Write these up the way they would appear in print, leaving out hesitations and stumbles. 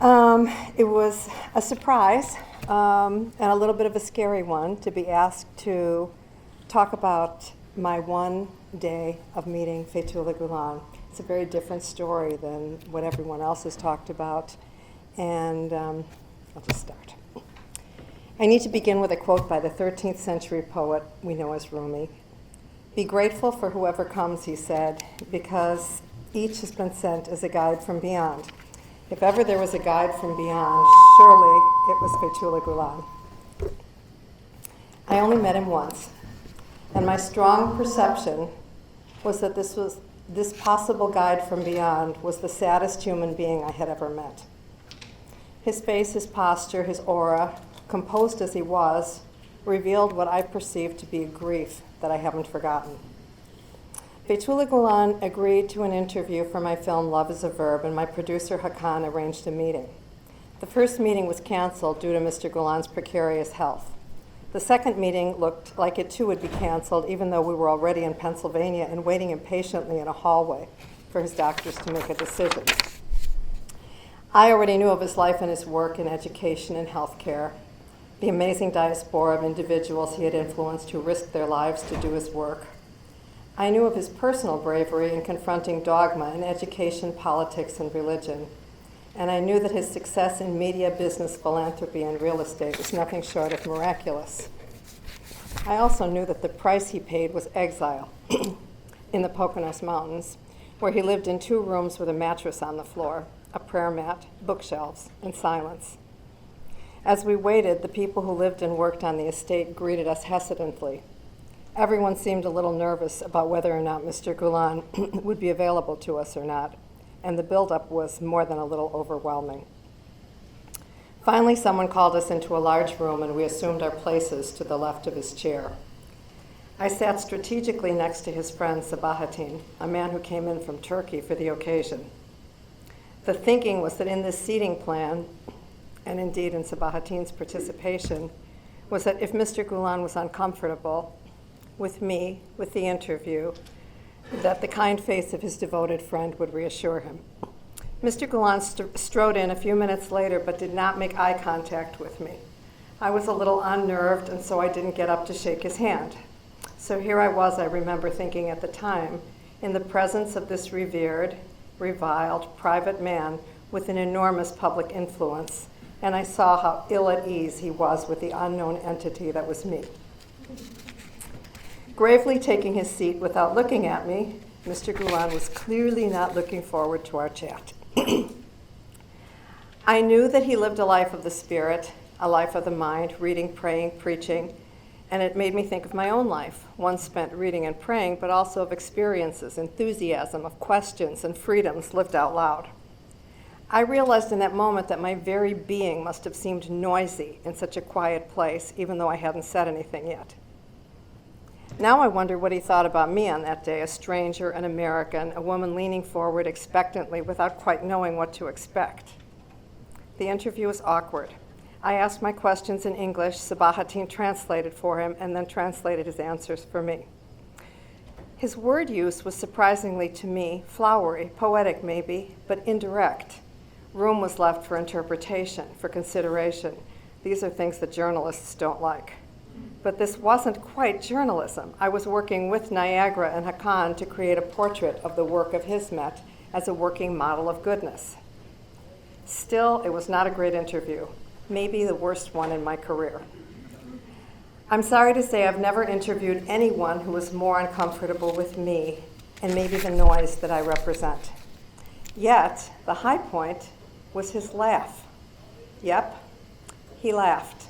It was a surprise and a little bit of a scary one to be asked to talk about my one day of meeting Fethullah Gülen. It's a very different story than what everyone else has talked about, and I'll just start. I need to begin with a quote by the 13th century poet we know as Rumi. "Be grateful for whoever comes," he said, "because each has been sent as a guide from beyond. If ever there was a guide from beyond, surely it was Fethullah Gülen." I only met him once, and my strong perception was that this possible guide from beyond was the saddest human being I had ever met. His face, his posture, his aura, composed as he was, revealed what I perceived to be a grief that I haven't forgotten. Fethullah Gülen agreed to an interview for my film Love is a Verb, and my producer Hakan arranged a meeting. The first meeting was canceled due to Mr. Gülen's precarious health. The second meeting looked like it too would be canceled, even though we were already in Pennsylvania and waiting impatiently in a hallway for his doctors to make a decision. I already knew of his life and his work in education and healthcare, the amazing diaspora of individuals he had influenced who risked their lives to do his work. I knew of his personal bravery in confronting dogma in education, politics, and religion. And I knew that his success in media, business, philanthropy, and real estate was nothing short of miraculous. I also knew that the price he paid was exile in the Poconos Mountains, where he lived in 2 rooms with a mattress on the floor, a prayer mat, bookshelves, and silence. As we waited, the people who lived and worked on the estate greeted us hesitantly. Everyone seemed a little nervous about whether or not Mr. Gülen would be available to us or not, and the buildup was more than a little overwhelming. Finally, someone called us into a large room, and we assumed our places to the left of his chair. I sat strategically next to his friend Sabahattin, a man who came in from Turkey for the occasion. The thinking was that in this seating plan, and indeed in Sabahattin's participation, was that if Mr. Gülen was uncomfortable with me, with the interview, that the kind face of his devoted friend would reassure him. Mr. Gülen strode in a few minutes later, but did not make eye contact with me. I was a little unnerved, and so I didn't get up to shake his hand. So here I was, I remember thinking at the time, in the presence of this revered, reviled, private man with an enormous public influence, and I saw how ill at ease he was with the unknown entity that was me. Gravely taking his seat without looking at me, Mr. Gülen was clearly not looking forward to our chat. I knew that he lived a life of the spirit, a life of the mind, reading, praying, preaching, and it made me think of my own life, one spent reading and praying, but also of experiences, enthusiasm, of questions, and freedoms lived out loud. I realized in that moment that my very being must have seemed noisy in such a quiet place, even though I hadn't said anything yet. Now I wonder what he thought about me on that day, a stranger, an American, a woman leaning forward expectantly without quite knowing what to expect. The interview was awkward. I asked my questions in English, Sabahattin translated for him, and then translated his answers for me. His word use was surprisingly to me flowery, poetic maybe, but indirect. Room was left for interpretation, for consideration. These are things that journalists don't like. But this wasn't quite journalism. I was working with Niagara and Hakan to create a portrait of the work of Hizmet as a working model of goodness. Still, it was not a great interview, maybe the worst one in my career. I'm sorry to say I've never interviewed anyone who was more uncomfortable with me and maybe the noise that I represent. Yet, the high point was his laugh. Yep, he laughed.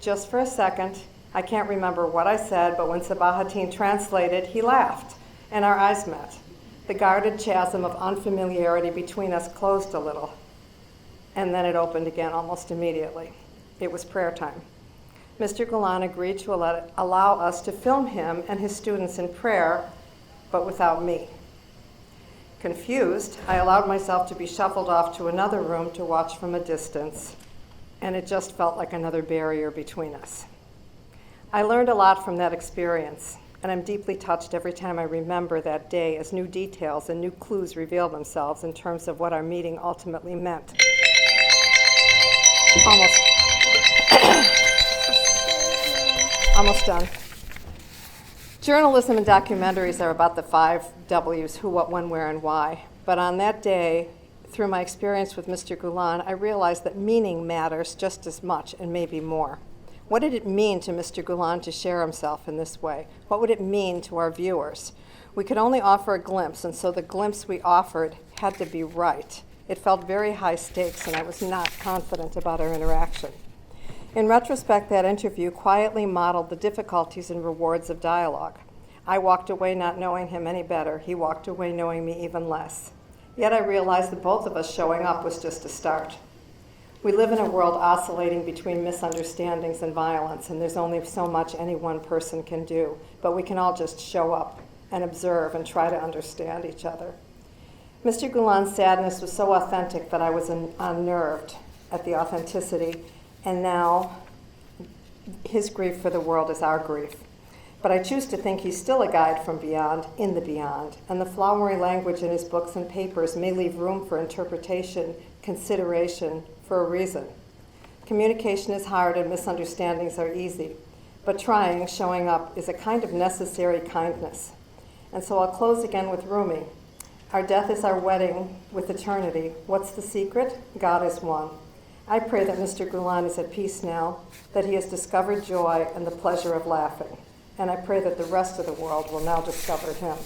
Just for a second. I can't remember what I said, but when Sabahattin translated, he laughed, and our eyes met. The guarded chasm of unfamiliarity between us closed a little, and then it opened again almost immediately. It was prayer time. Mr. Gülen agreed to allow us to film him and his students in prayer, but without me. Confused, I allowed myself to be shuffled off to another room to watch from a distance, and it just felt like another barrier between us. I learned a lot from that experience, and I'm deeply touched every time I remember that day as new details and new clues reveal themselves in terms of what our meeting ultimately meant. Almost. Almost done. Journalism and documentaries are about the 5 W's: who, what, when, where, and why. But on that day, through my experience with Mr. Gülen, I realized that meaning matters just as much and maybe more. What did it mean to Mr. Gülen to share himself in this way? What would it mean to our viewers? We could only offer a glimpse, and so the glimpse we offered had to be right. It felt very high stakes, and I was not confident about our interaction. In retrospect, that interview quietly modeled the difficulties and rewards of dialogue. I walked away not knowing him any better. He walked away knowing me even less. Yet I realized that both of us showing up was just a start. We live in a world oscillating between misunderstandings and violence, and there's only so much any one person can do, but we can all just show up and observe and try to understand each other. Mr. Gülen's sadness was so authentic that I was unnerved at the authenticity, and now his grief for the world is our grief. But I choose to think he's still a guide from beyond, in the beyond, and the flowery language in his books and papers may leave room for interpretation, consideration, for a reason. Communication is hard and misunderstandings are easy, but trying, showing up, is a kind of necessary kindness. And so I'll close again with Rumi. Our death is our wedding with eternity. What's the secret? God is one. I pray that Mr. Gülen is at peace now, that he has discovered joy and the pleasure of laughing. And I pray that the rest of the world will now discover him.